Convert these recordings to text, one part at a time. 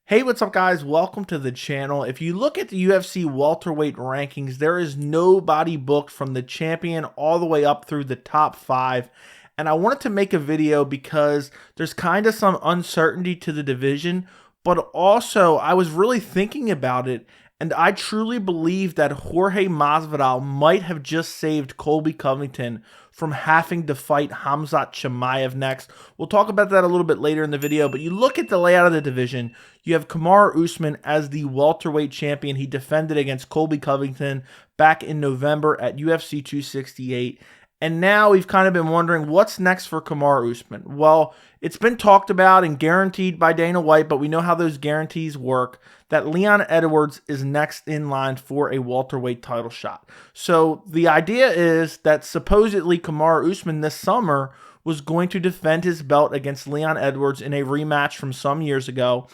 Hey, what's up, guys? Welcome to the channel. If you look at the UFC welterweight rankings, there is nobody booked from the champion all the way up through the top 5. And I wanted to make a video because there's kind of some uncertainty to the division, but also I was really thinking about it, and I truly believe that Jorge Masvidal might have just saved Colby Covington from having to fight Khamzat Chimaev next. We'll talk about that a little bit later in the video, but you look at the layout of the division, you have Kamaru Usman as the welterweight champion. He defended against Colby Covington back in November at UFC 268. And now we've kind of been wondering what's next for Kamaru Usman. Well, it's been talked about and guaranteed by Dana White, but we know how those guarantees work, that Leon Edwards is next in line for a welterweight title shot. So the idea is that supposedly Kamaru Usman this summer was going to defend his belt against Leon Edwards in a rematch from some years ago.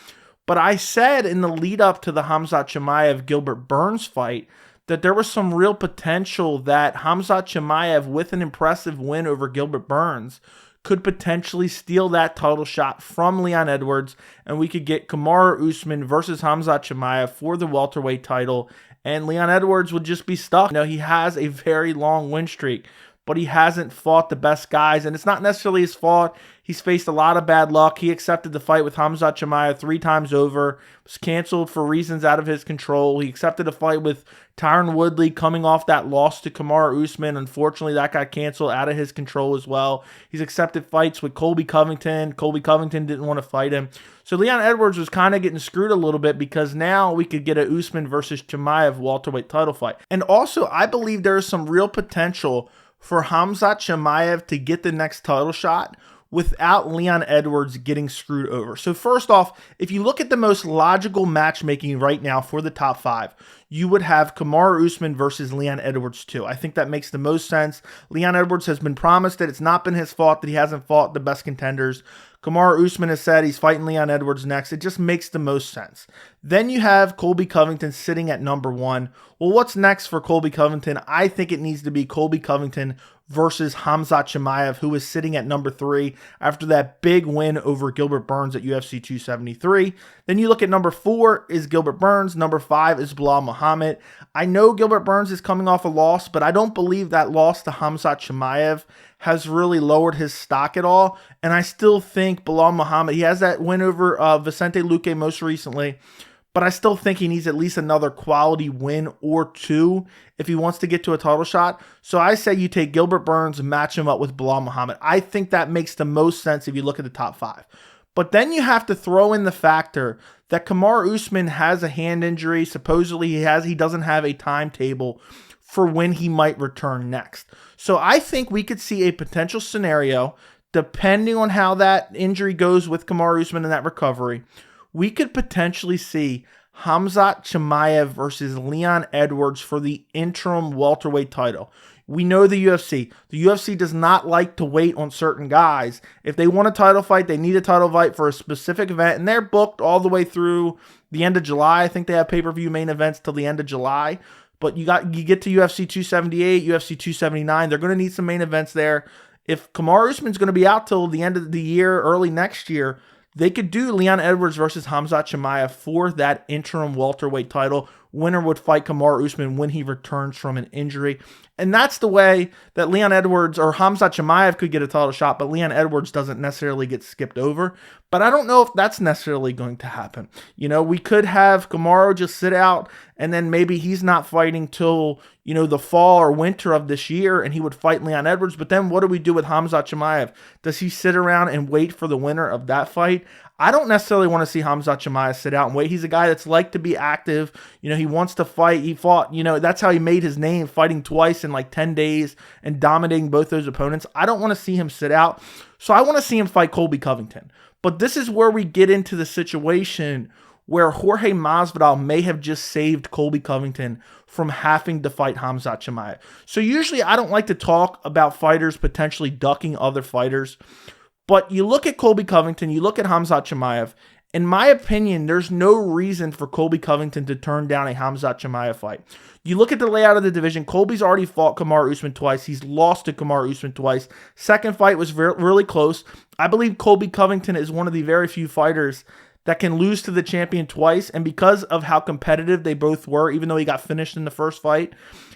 But I said in the lead up to the Khamzat Chimaev-Gilbert Burns fight that there was some real potential that Khamzat Chimaev, with an impressive win over Gilbert Burns, could potentially steal that title shot from Leon Edwards, and we could get Kamaru Usman versus Khamzat Chimaev for the welterweight title, and Leon Edwards would just be stuck. You know, he has a very long win streak, but he hasn't fought the best guys, and it's not necessarily his fault. He's faced a lot of bad luck. He accepted the fight with Khamzat Chimaev 3 times over. It was canceled for reasons out of his control. He accepted a fight with Tyron Woodley coming off that loss to Kamaru Usman. Unfortunately, that got canceled out of his control as well. He's accepted fights with Colby Covington. Colby Covington didn't want to fight him. So Leon Edwards was kind of getting screwed a little bit because now we could get a Usman versus Chimaev welterweight title fight. And also, I believe there is some real potential for Khamzat Chimaev to get the next title shot without Leon Edwards getting screwed over. So first off, if you look at the most logical matchmaking right now for the top 5, you would have Kamaru Usman versus Leon Edwards too. I think that makes the most sense. Leon Edwards has been promised that it's not been his fault that he hasn't fought the best contenders. Kamaru Usman has said he's fighting Leon Edwards next. It just makes the most sense. Then you have Colby Covington sitting at number 1. Well, what's next for Colby Covington? I think it needs to be Colby Covington versus Khamzat Chimaev, who is sitting at number 3 after that big win over Gilbert Burns at UFC 273. Then you look at number 4 is Gilbert Burns. Number 5 is Belal Muhammad. I know Gilbert Burns is coming off a loss, but I don't believe that loss to Khamzat Chimaev has really lowered his stock at all. And I still think Belal Muhammad, he has that win over Vicente Luque most recently, but I still think he needs at least another quality win or 2 if he wants to get to a title shot. So I say you take Gilbert Burns and match him up with Belal Muhammad. I think that makes the most sense if you look at the top 5. But then you have to throw in the factor that Kamaru Usman has a hand injury. Supposedly he doesn't have a timetable for when he might return next. So I think we could see a potential scenario, depending on how that injury goes with Kamaru Usman and that recovery, we could potentially see Khamzat Chimaev versus Leon Edwards for the interim welterweight title. We know the UFC. The UFC does not like to wait on certain guys. If they want a title fight, they need a title fight for a specific event, and they're booked all the way through the end of July. I think they have pay-per-view main events till the end of July. But you get to UFC 278, UFC 279, they're going to need some main events there. If Kamaru Usman's going to be out till the end of the year, early next year, they could do Leon Edwards versus Khamzat Chimaev for that interim welterweight title. Winner would fight Kamaru Usman when he returns from an injury. And that's the way that Leon Edwards or Khamzat Chimaev could get a title shot, but Leon Edwards doesn't necessarily get skipped over. But I don't know if that's necessarily going to happen. You know, we could have Kamaru just sit out, and then maybe he's not fighting till, you know, the fall or winter of this year, and he would fight Leon Edwards. But then what do we do with Khamzat Chimaev? Does he sit around and wait for the winner of that fight? I don't necessarily want to see Khamzat Chimaev sit out and wait. He's a guy that's like to be active. You know, he wants to fight. He fought, you know, that's how he made his name, fighting twice in like 10 days and dominating both those opponents. I don't want to see him sit out. So I want to see him fight Colby Covington. But this is where we get into the situation where Jorge Masvidal may have just saved Colby Covington from having to fight Khamzat Chimaev. So usually I don't like to talk about fighters potentially ducking other fighters. But you look at Colby Covington, you look at Khamzat Chimaev. In my opinion, there's no reason for Colby Covington to turn down a Khamzat Chimaev fight. You look at the layout of the division, Colby's already fought Kamaru Usman twice. He's lost to Kamaru Usman twice. Second fight was really close. I believe Colby Covington is one of the very few fighters that can lose to the champion twice. And because of how competitive they both were, even though he got finished in the first fight,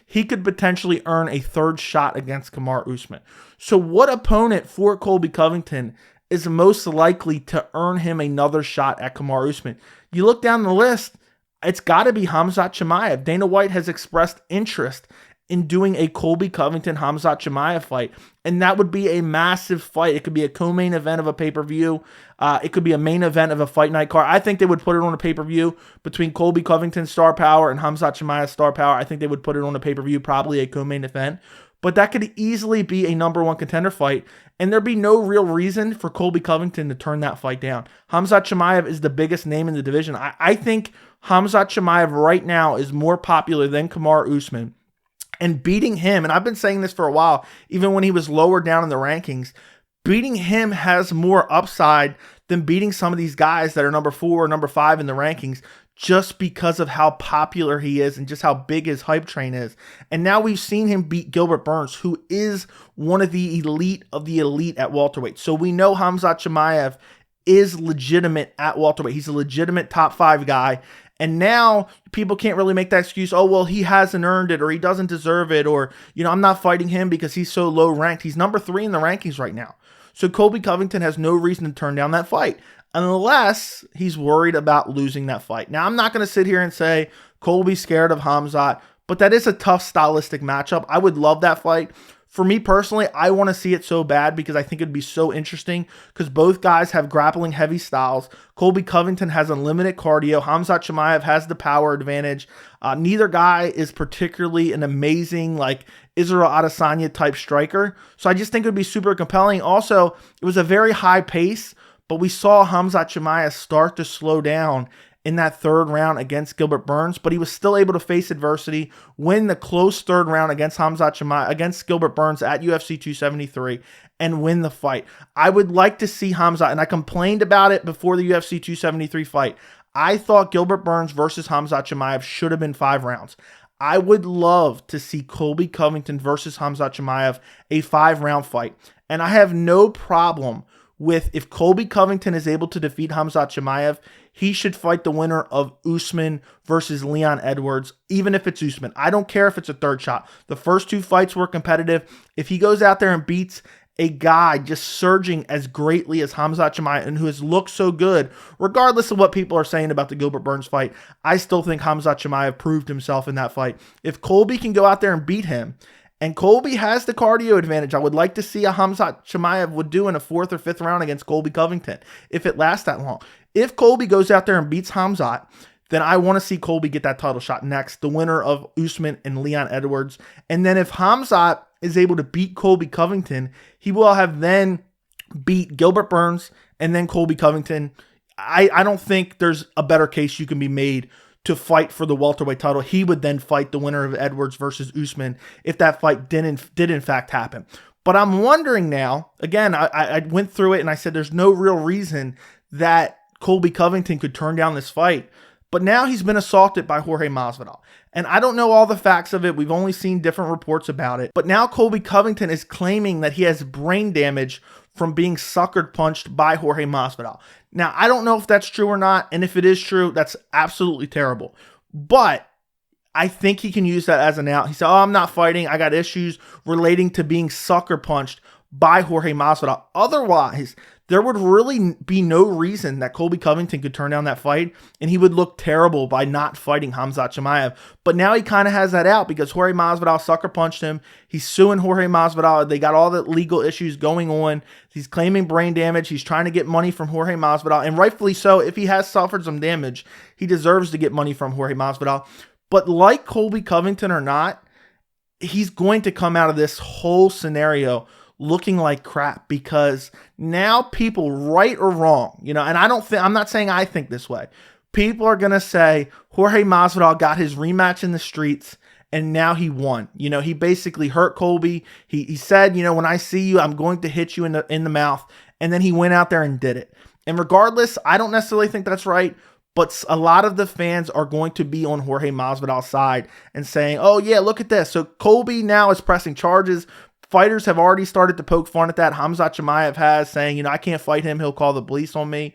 he could potentially earn a third shot against Kamaru Usman. So what opponent for Colby Covington is most likely to earn him another shot at Kamaru Usman? You look down the list, it's got to be Khamzat Chimaev. Dana White has expressed interest in doing a Colby Covington-Khamzat Chimaev fight, and that would be a massive fight. It could be a co-main event of a pay-per-view. It could be a main event of a fight night card. I think they would put it on a pay-per-view between Colby Covington's star power and Khamzat Chimaev's star power. I think they would put it on a pay-per-view, probably a co-main event. But that could easily be a number one contender fight, and there'd be no real reason for Colby Covington to turn that fight down. Khamzat Chimaev is the biggest name in the division. I think Khamzat Chimaev right now is more popular than Kamaru Usman. And beating him, and I've been saying this for a while, even when he was lower down in the rankings, beating him has more upside than beating some of these guys that are number 4 or number 5 in the rankings, just because of how popular he is and just how big his hype train is. And now we've seen him beat Gilbert Burns, who is one of the elite at welterweight. So we know Khamzat Chimaev is legitimate at welterweight. He's a legitimate top 5 guy. And now people can't really make that excuse, oh, well, he hasn't earned it, or he doesn't deserve it, or, I'm not fighting him because he's so low ranked. He's number 3 in the rankings right now. So Colby Covington has no reason to turn down that fight unless he's worried about losing that fight. Now, I'm not going to sit here and say Colby's scared of Khamzat, but that is a tough stylistic matchup. I would love that fight. For me personally, I want to see it so bad because I think it'd be so interesting because both guys have grappling heavy styles. Colby Covington has unlimited cardio. Khamzat Chimaev has the power advantage. Neither guy is particularly an amazing, like, Israel Adesanya type striker. So I just think it would be super compelling. Also, it was a very high pace, but we saw Khamzat Chimaev start to slow down in that third round against Gilbert Burns, but he was still able to face adversity, win the close third round against against Gilbert Burns at UFC 273, and win the fight. I would like to see Khamzat, and I complained about it before the UFC 273 fight. I thought Gilbert Burns versus Khamzat Chimaev should have been 5 rounds. I would love to see Colby Covington versus Khamzat Chimaev, a 5-round fight. And I have no problem with, if Colby Covington is able to defeat Khamzat Chimaev, he should fight the winner of Usman versus Leon Edwards, even if it's Usman. I don't care if it's a third shot. The first 2 fights were competitive. If he goes out there and beats a guy just surging as greatly as Khamzat Chimaev and who has looked so good, regardless of what people are saying about the Gilbert Burns fight, I still think Khamzat Chimaev proved himself in that fight. If Colby can go out there and beat him, and Colby has the cardio advantage, I would like to see a Khamzat Chimaev would do in a 4th or 5th round against Colby Covington, if it lasts that long. If Colby goes out there and beats Khamzat, then I want to see Colby get that title shot next, the winner of Usman and Leon Edwards. And then if Khamzat is able to beat Colby Covington, he will have then beat Gilbert Burns and then Colby Covington. I don't think there's a better case you can be made to fight for the welterweight title. He would then fight the winner of Edwards versus Usman if that fight did in fact happen. But I'm wondering now, again, I went through it and I said there's no real reason that Colby Covington could turn down this fight. But now he's been assaulted by Jorge Masvidal. And I don't know all the facts of it. We've only seen different reports about it. But now Colby Covington is claiming that he has brain damage from being sucker punched by Jorge Masvidal. Now, I don't know if that's true or not. And if it is true, that's absolutely terrible. But I think he can use that as an out. He said, oh, I'm not fighting. I got issues relating to being sucker punched by Jorge Masvidal. Otherwise, there would really be no reason that Colby Covington could turn down that fight, and he would look terrible by not fighting Khamzat Chimaev. But now he kind of has that out because Jorge Masvidal sucker punched him. He's suing Jorge Masvidal. They got all the legal issues going on. He's claiming brain damage. He's trying to get money from Jorge Masvidal, and rightfully so. If he has suffered some damage, he deserves to get money from Jorge Masvidal. But like Colby Covington or not, he's going to come out of this whole scenario looking like crap because now people, right or wrong, and I'm not saying I think this way. People are going to say Jorge Masvidal got his rematch in the streets and now he won. He basically hurt Colby. He said, when I see you, I'm going to hit you in the mouth. And then he went out there and did it. And regardless, I don't necessarily think that's right. But a lot of the fans are going to be on Jorge Masvidal's side and saying, oh, yeah, look at this. So Colby now is pressing charges. Fighters have already started to poke fun at that. Khamzat Chimaev has, saying, I can't fight him. He'll call the police on me.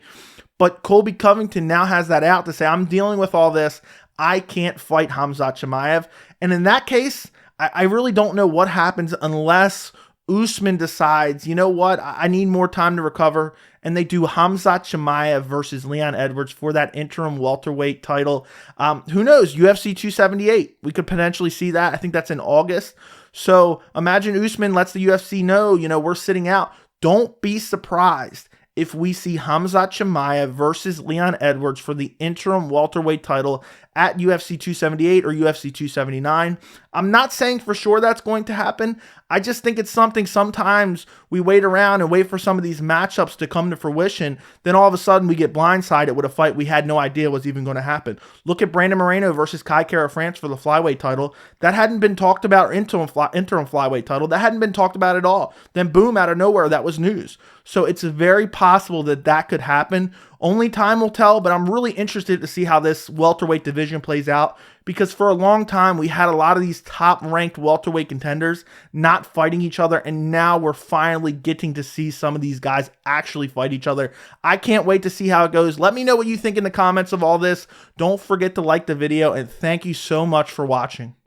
But Colby Covington now has that out to say, I'm dealing with all this. I can't fight Khamzat Chimaev. And in that case, I really don't know what happens unless Usman decides, you know what, I need more time to recover, and they do Khamzat Chimaev versus Leon Edwards for that interim welterweight title. Who knows? UFC 278. We could potentially see that. I think that's in August. So imagine Usman lets the UFC know, we're sitting out. Don't be surprised if we see Khamzat Chimaev versus Leon Edwards for the interim welterweight title at UFC 278 or UFC 279. I'm not saying for sure that's going to happen. I just think it's something sometimes we wait around and wait for some of these matchups to come to fruition. Then all of a sudden we get blindsided with a fight we had no idea was even going to happen. Look at Brandon Moreno versus Kai Kara France for the flyweight title. That hadn't been talked about, interim flyweight title. That hadn't been talked about at all. Then boom, out of nowhere, that was news. So it's very possible that that could happen. Only time will tell, but I'm really interested to see how this welterweight division plays out, because for a long time we had a lot of these top-ranked welterweight contenders not fighting each other, and now we're finally getting to see some of these guys actually fight each other. I can't wait to see how it goes. Let me know what you think in the comments of all this. Don't forget to like the video, and thank you so much for watching.